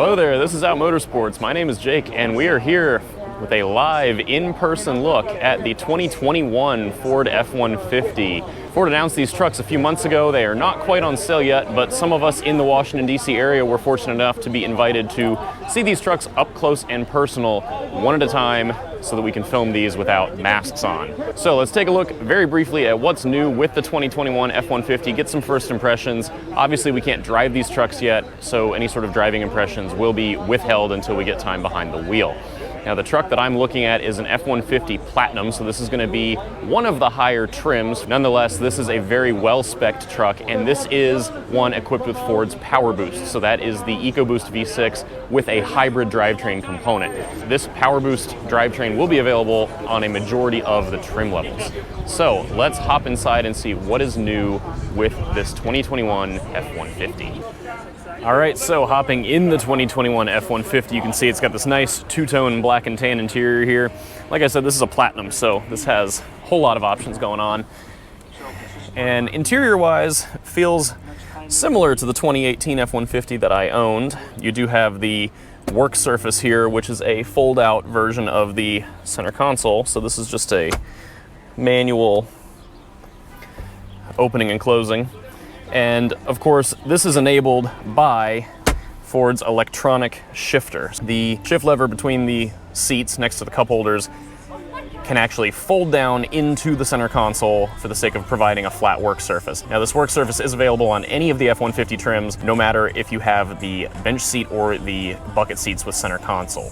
Hello there, this is Out Motorsports. My name is Jake, and we are here with a live in-person look at the 2021 Ford F-150. Ford announced these trucks a few months ago. They are not quite on sale yet, but some of us in the Washington, D.C. area were fortunate enough to be invited to see these trucks up close and personal, one at a time, so that we can film these without masks on. So let's take a look very briefly at what's new with the 2021 F-150, get some first impressions. Obviously we can't drive these trucks yet, so any sort of driving impressions will be withheld until we get time behind the wheel. Now the truck that I'm looking at is an F-150 Platinum, so this is going to be one of the higher trims. Nonetheless, this is a very well-spec'd truck, and this is one equipped with Ford's PowerBoost. So that is the EcoBoost V6 with a hybrid drivetrain component. This PowerBoost drivetrain will be available on a majority of the trim levels. So let's hop inside and see what is new with this 2021 F-150. All right, so hopping in the 2021 F-150, you can see it's got this nice two-tone black and tan interior here. Like I said, this is a Platinum, so this has a whole lot of options going on. And interior-wise, feels similar to the 2018 F-150 that I owned. You do have the work surface here, which is a fold-out version of the center console. So this is just a manual opening and closing. And of course, this is enabled by Ford's electronic shifter. The shift lever between the seats next to the cup holders can actually fold down into the center console for the sake of providing a flat work surface. Now this work surface is available on any of the F-150 trims, no matter if you have the bench seat or the bucket seats with center console.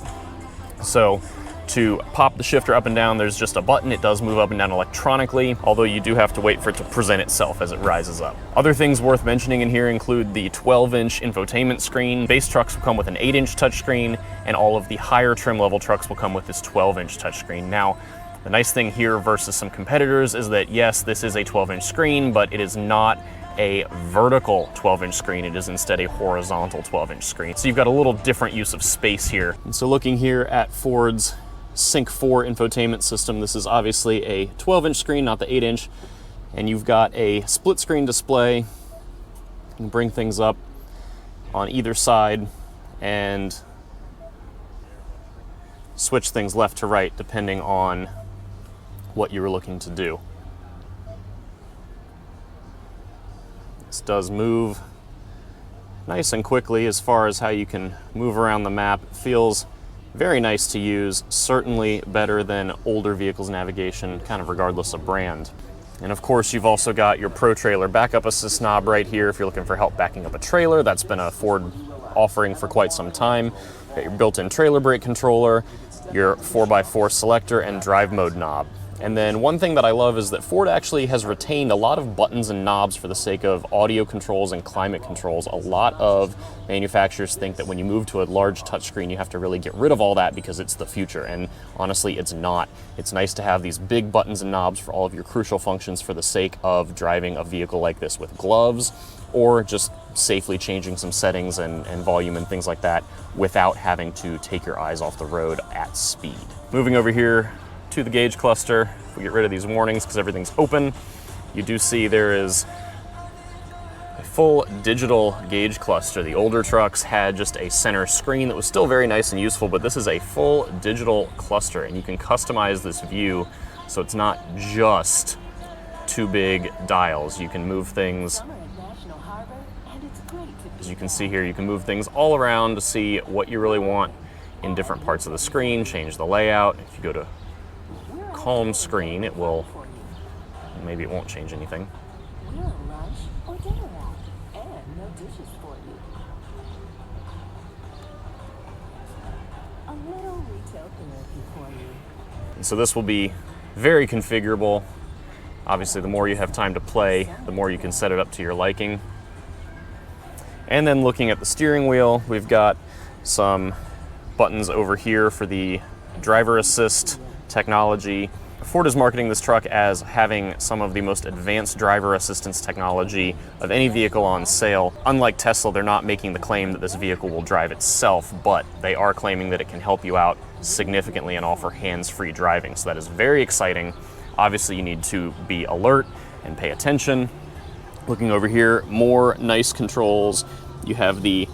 So to pop the shifter up and down, there's just a button. It does move up and down electronically, although you do have to wait for it to present itself as it rises up. Other things worth mentioning in here include the 12-inch infotainment screen. Base trucks will come with an 8-inch touchscreen, and all of the higher trim level trucks will come with this 12-inch touchscreen. Now, the nice thing here versus some competitors is that yes, this is a 12-inch screen, but it is not a vertical 12-inch screen. It is instead a horizontal 12-inch screen. So you've got a little different use of space here. And so looking here at Ford's Sync 4 infotainment system, this is obviously a 12-inch screen, not the 8-inch, and you've got a split screen display. You can bring things up on either side and switch things left to right depending on what you were looking to do. This does move nice and quickly as far as how you can move around the map. It feels very nice to use, certainly better than older vehicles navigation, kind of regardless of brand. And of course, you've also got your Pro Trailer backup assist knob right here if you're looking for help backing up a trailer. That's been a Ford offering for quite some time. You've got your built-in trailer brake controller, your 4x4 selector, and drive mode knob. And then one thing that I love is that Ford actually has retained a lot of buttons and knobs for the sake of audio controls and climate controls. A lot of manufacturers think that when you move to a large touchscreen, you have to really get rid of all that because it's the future, and honestly, it's not. It's nice to have these big buttons and knobs for all of your crucial functions for the sake of driving a vehicle like this with gloves, or just safely changing some settings and volume and things like that without having to take your eyes off the road at speed. Moving over here to the gauge cluster, if we get rid of these warnings because everything's open, you do see there is a full digital gauge cluster. The older trucks had just a center screen that was still very nice and useful, but this is a full digital cluster, and you can customize this view so it's not just two big dials. You can move things, as you can see here, you can move things all around to see what you really want in different parts of the screen, change the layout. If you go to calm screen, it will, maybe it won't change anything. And so this will be very configurable. Obviously, the more you have time to play, the more you can set it up to your liking. And then looking at the steering wheel, we've got some buttons over here for the driver assist technology. Ford is marketing this truck as having some of the most advanced driver assistance technology of any vehicle on sale. Unlike Tesla, they're not making the claim that this vehicle will drive itself, but they are claiming that it can help you out significantly and offer hands-free driving. So that is very exciting. Obviously, you need to be alert and pay attention. Looking over here, more nice controls. You have the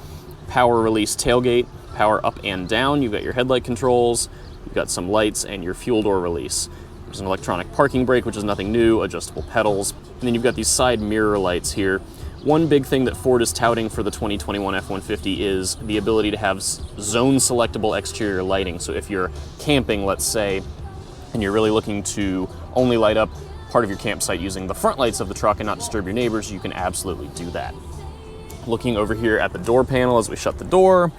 power release tailgate, power up and down. You've got your headlight controls, you've got some lights, and your fuel door release. There's an electronic parking brake, which is nothing new, adjustable pedals, and then you've got these side mirror lights here. One big thing that Ford is touting for the 2021 F-150 is the ability to have zone selectable exterior lighting. So if you're camping, let's say, and you're really looking to only light up part of your campsite using the front lights of the truck and not disturb your neighbors, you can absolutely do that. Looking over here at the door panel as we shut the door,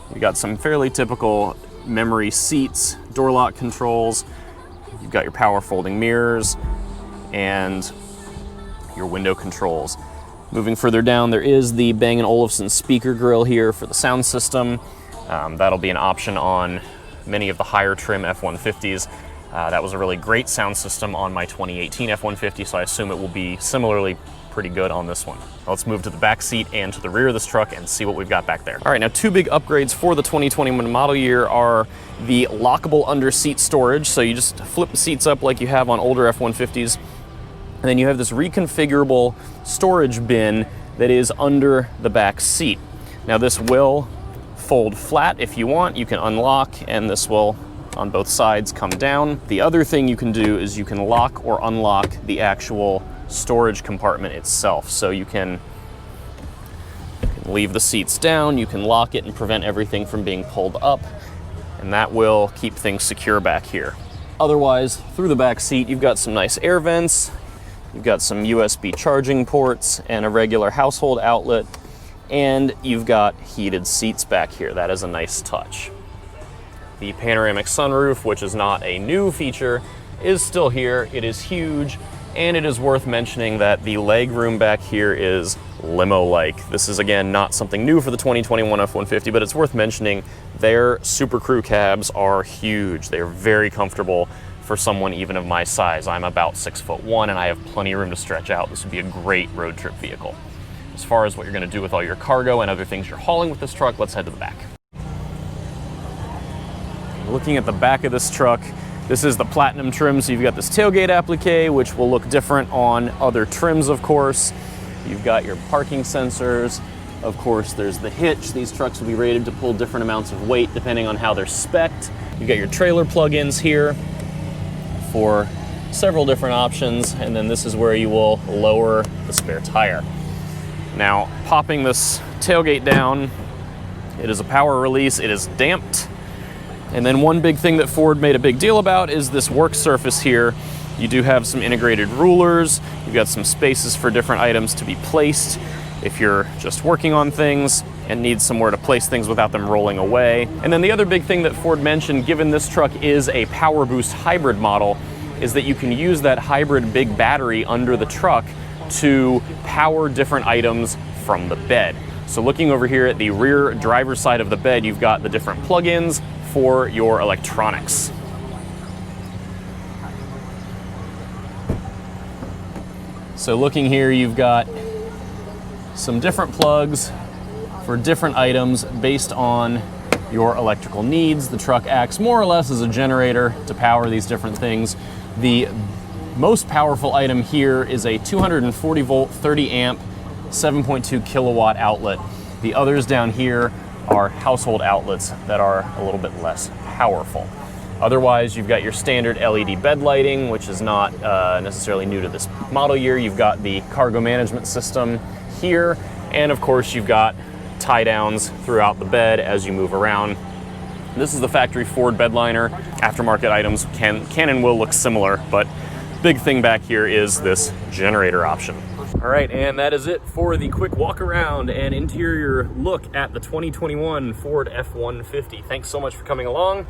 you've got some fairly typical memory seats, door lock controls, you've got your power folding mirrors, and your window controls. Moving further down, there is the Bang & Olufsen speaker grill here for the sound system. That'll be an option on many of the higher trim F-150s. That was a really great sound system on my 2018 F-150, so I assume it will be similarly pretty good on this one. Let's move to the back seat and to the rear of this truck and see what we've got back there. All right, now two big upgrades for the 2021 model year are the lockable under seat storage. So you just flip the seats up like you have on older F-150s. And then you have this reconfigurable storage bin that is under the back seat. Now this will fold flat if you want. You can unlock, and this will, on both sides, come down. The other thing you can do is you can lock or unlock the actual storage compartment itself. So you can leave the seats down, you can lock it and prevent everything from being pulled up, and that will keep things secure back here. Otherwise, through the back seat, you've got some nice air vents. You've got some USB charging ports and a regular household outlet, and you've got heated seats back here. That is a nice touch. The panoramic sunroof, which is not a new feature, is still here. It is huge, and it is worth mentioning that the leg room back here is limo-like. This is, again, not something new for the 2021 F-150, but it's worth mentioning their Super Crew cabs are huge. They're very comfortable for someone even of my size. I'm about 6'1", and I have plenty of room to stretch out. This would be a great road trip vehicle. As far as what you're gonna do with all your cargo and other things you're hauling with this truck, let's head to the back. Looking at the back of this truck, this is the platinum trim, so you've got this tailgate applique, which will look different on other trims, of course. You've got your parking sensors. Of course, there's the hitch. These trucks will be rated to pull different amounts of weight depending on how they're spec'd. You've got your trailer plug-ins here for several different options, and then this is where you will lower the spare tire. Now, popping this tailgate down, it is a power release, it is damped, and then one big thing that Ford made a big deal about is this work surface here. You do have some integrated rulers, you've got some spaces for different items to be placed if you're just working on things and need somewhere to place things without them rolling away. And then the other big thing that Ford mentioned, given this truck is a PowerBoost hybrid model, is that you can use that hybrid big battery under the truck to power different items from the bed. So looking over here at the rear driver's side of the bed, you've got the different plug-ins for your electronics. So looking here, you've got some different plugs for different items based on your electrical needs. The truck acts more or less as a generator to power these different things. The most powerful item here is a 240 volt, 30 amp, 7.2 kilowatt outlet. The others down here are household outlets that are a little bit less powerful. Otherwise, you've got your standard LED bed lighting, which is not necessarily new to this model year. You've got the cargo management system here, and of course you've got tie downs throughout the bed as you move around. This is the factory Ford bed liner. Aftermarket items can and will look similar, but big thing back here is this generator option. All right, and that is it for the quick walk around and interior look at the 2021 Ford F-150. Thanks so much for coming along.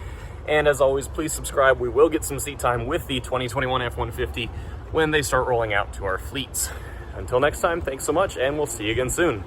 And as always, please subscribe. We will get some seat time with the 2021 F-150 when they start rolling out to our fleets. Until next time, thanks so much, and we'll see you again soon.